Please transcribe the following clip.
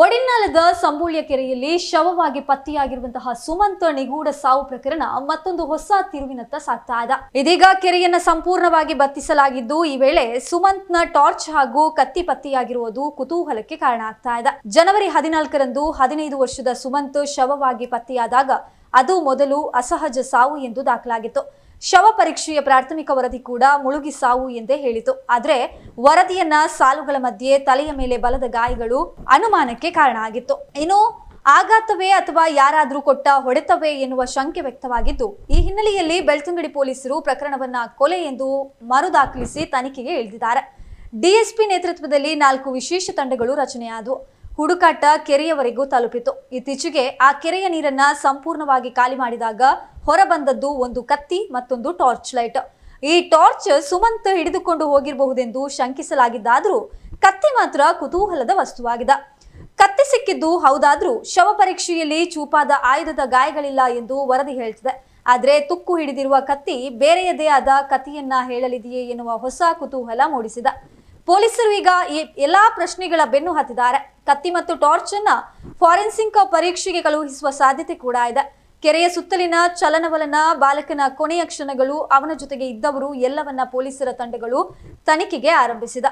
ಒಡಿನಾಲದ ಸಂಬೂಳ್ಯ ಕೆರೆಯಲ್ಲಿ ಶವವಾಗಿ ಪತ್ತೆಯಾಗಿರುವಂತಹ ಸುಮಂತ್ ನಿಗೂಢ ಸಾವು ಪ್ರಕರಣ ಮತ್ತೊಂದು ಹೊಸ ತಿರುವಿನತ್ತ ಸಾಗ್ತಾ ಇದೆ. ಇದೀಗ ಕೆರೆಯನ್ನ ಸಂಪೂರ್ಣವಾಗಿ ಬತ್ತಿಸಲಾಗಿದ್ದು, ಈ ವೇಳೆ ಸುಮಂತ್ನ ಟಾರ್ಚ್ ಹಾಗೂ ಕತ್ತಿ ಪತ್ತೆಯಾಗಿರುವುದು ಕುತೂಹಲಕ್ಕೆ ಕಾರಣ ಆಗ್ತಾ ಇದೆ. ಜನವರಿ 14ರಂದು 15 ವರ್ಷದ ಸುಮಂತ್ ಶವವಾಗಿ ಪತ್ತೆಯಾದಾಗ ಅದು ಮೊದಲು ಅಸಹಜ ಸಾವು ಎಂದು ದಾಖಲಾಗಿತ್ತು. ಶವ ಪರೀಕ್ಷೆಯ ಪ್ರಾಥಮಿಕ ವರದಿ ಕೂಡ ಮುಳುಗಿ ಸಾವು ಎಂದೇ ಹೇಳಿತು. ಆದ್ರೆ ವರದಿಯನ್ನ ಸಾಲುಗಳ ಮಧ್ಯೆ ತಲೆಯ ಮೇಲೆ ಬಲದ ಗಾಯಗಳು ಅನುಮಾನಕ್ಕೆ ಕಾರಣ ಆಗಿತ್ತು. ಇನ್ನು ಆಘಾತವೇ ಅಥವಾ ಯಾರಾದ್ರೂ ಕೊಟ್ಟ ಹೊಡೆತವೇ ಎನ್ನುವ ಶಂಕೆ ವ್ಯಕ್ತವಾಗಿದ್ದು, ಈ ಹಿನ್ನೆಲೆಯಲ್ಲಿ ಬೆಳ್ತಂಗಡಿ ಪೊಲೀಸರು ಪ್ರಕರಣವನ್ನ ಕೊಲೆ ಎಂದು ಮರು ದಾಖಲಿಸಿ ತನಿಖೆಗೆ ಇಳಿದಿದ್ದಾರೆ. ಡಿಎಸ್ಪಿ ನೇತೃತ್ವದಲ್ಲಿ 4 ವಿಶೇಷ ತಂಡಗಳು ರಚನೆಯಾದವು. ಹುಡುಕಾಟ ಕೆರೆಯವರೆಗೂ ತಲುಪಿತು. ಇತ್ತೀಚೆಗೆ ಆ ಕೆರೆಯ ನೀರನ್ನ ಸಂಪೂರ್ಣವಾಗಿ ಖಾಲಿ ಮಾಡಿದಾಗ ಹೊರಬಂದದ್ದು ಒಂದು ಕತ್ತಿ, ಮತ್ತೊಂದು ಟಾರ್ಚ್ ಲೈಟ್. ಈ ಟಾರ್ಚ್ ಸುಮಂತ್ ಹಿಡಿದುಕೊಂಡು ಹೋಗಿರಬಹುದೆಂದು ಶಂಕಿಸಲಾಗಿದ್ದಾದ್ರೂ ಕತ್ತಿ ಮಾತ್ರ ಕುತೂಹಲದ ವಸ್ತುವಾಗಿದೆ. ಕತ್ತಿ ಸಿಕ್ಕಿದ್ದು ಹೌದಾದ್ರೂ ಶವ ಪರೀಕ್ಷೆಯಲ್ಲಿ ಚೂಪಾದ ಆಯುಧದ ಗಾಯಗಳಿಲ್ಲ ಎಂದು ವರದಿ ಹೇಳ್ತಿದೆ. ಆದ್ರೆ ತುಕ್ಕು ಹಿಡಿದಿರುವ ಕತ್ತಿ ಬೇರೆಯದೇ ಆದ ಕಥೆಯನ್ನ ಹೇಳಲಿದೆಯೇ ಎನ್ನುವ ಹೊಸ ಕುತೂಹಲ ಮೂಡಿಸಿದೆ. ಪೊಲೀಸರು ಈಗ ಈ ಎಲ್ಲಾ ಪ್ರಶ್ನೆಗಳ ಬೆನ್ನು ಹತ್ತಿದ್ದಾರೆ. ಕತ್ತಿ ಮತ್ತು ಟಾರ್ಚ್ ಅನ್ನ ಫಾರೆನ್ಸಿಕ್ ಪರೀಕ್ಷೆಗೆ ಕಳುಹಿಸುವ ಸಾಧ್ಯತೆ ಕೂಡ ಇದೆ. ಕೆರೆಯ ಸುತ್ತಲಿನ ಚಲನವಲನ, ಬಾಲಕನ ಕೊನೆಯ ಕ್ಷಣಗಳು, ಅವನ ಜೊತೆಗೆ ಇದ್ದವರು ಎಲ್ಲವನ್ನ ಪೊಲೀಸರ ತಂಡಗಳು ತನಿಖೆಗೆ ಆರಂಭಿಸಿದ.